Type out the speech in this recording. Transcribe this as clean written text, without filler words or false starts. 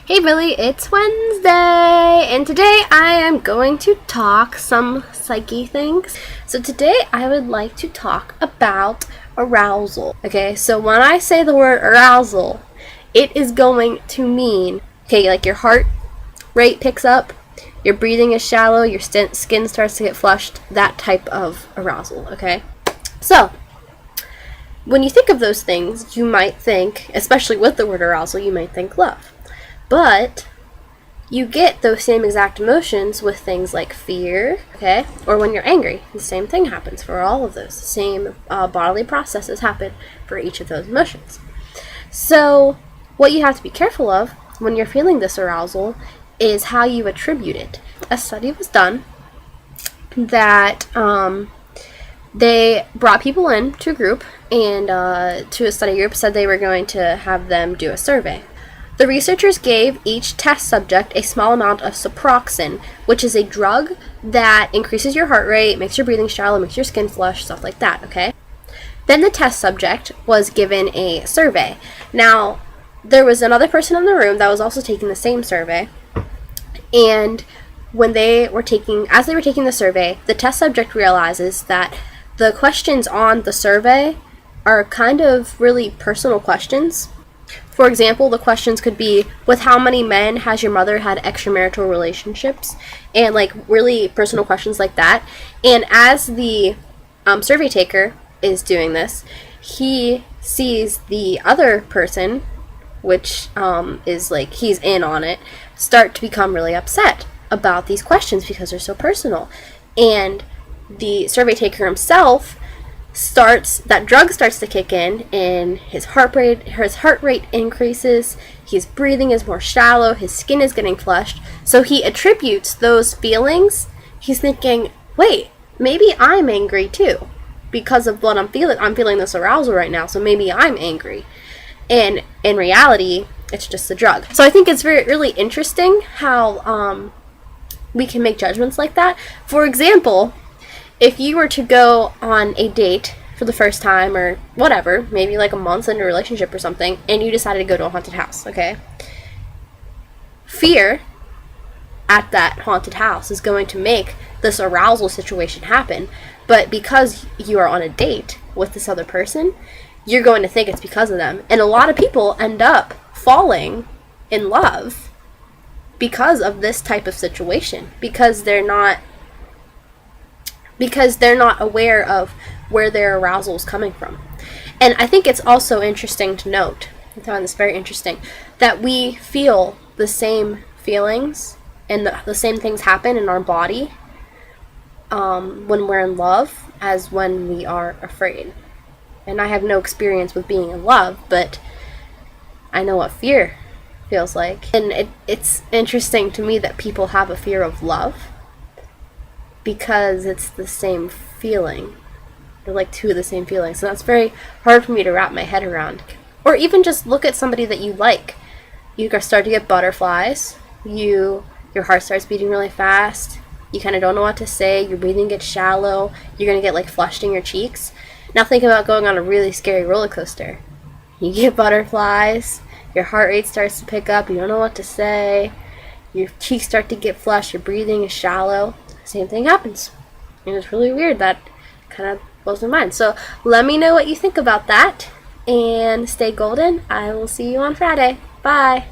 Hey Billy, it's Wednesday, and today I am going to talk some psyche things. So today I would like to talk about arousal. Okay, so when I say the word arousal, it is going to mean, okay, like your heart rate picks up, your breathing is shallow, your skin starts to get flushed, that type of arousal, okay? So, when you think of those things, you might think, especially with the word arousal, you might think love. But you get those same exact emotions with things like fear, okay? Or when you're angry. The same thing happens for all of those. The same bodily processes happen for each of those emotions. So what you have to be careful of when you're feeling this arousal is how you attribute it. A study was done that they brought people in to a group, and to a study group, said they were going to have them do a survey. The researchers gave each test subject a small amount of ciprofloxacin, which is a drug that increases your heart rate, makes your breathing shallow, makes your skin flush, stuff like that, okay? Then the test subject was given a survey. Now, there was another person in the room that was also taking the same survey, and as they were taking the survey, the test subject realizes that the questions on the survey are kind of really personal questions. For example, the questions could be, with how many men has your mother had extramarital relationships? And like really personal questions like that. And as the survey taker is doing this, he sees the other person, which is like he's in on it, start to become really upset about these questions because they're so personal. And the survey taker himself that drug starts to kick in, and his heart rate increases, his breathing is more shallow, his skin is getting flushed, so he attributes those feelings. He's thinking, wait, maybe I'm angry too because of what I'm feeling this arousal right now, so maybe I'm angry. And in reality, it's just the drug. So I think it's really interesting how we can make judgments like that. For example, if you were to go on a date for the first time or whatever, maybe like a month into a relationship or something, and you decided to go to a haunted house, okay? Fear at that haunted house is going to make this arousal situation happen, but because you are on a date with this other person, you're going to think it's because of them. And a lot of people end up falling in love because of this type of situation, because they're not aware of where their arousal is coming from. And I think it's also interesting to note, I found this very interesting, that we feel the same feelings and the same things happen in our body when we're in love as when we are afraid. And I have no experience with being in love, but I know what fear feels like. And it's interesting to me that people have a fear of love, because it's the same feeling. They're like two of the same feelings. So that's very hard for me to wrap my head around. Or even just look at somebody that you like. You start to get butterflies. Your heart starts beating really fast. You kind of don't know what to say. Your breathing gets shallow. You're going to get like flushed in your cheeks. Now think about going on a really scary roller coaster. You get butterflies. Your heart rate starts to pick up. You don't know what to say. Your cheeks start to get flushed. Your breathing is shallow. Same thing happens. And it's really weird. That kind of blows my mind. So let me know what you think about that. And stay golden. I will see you on Friday. Bye.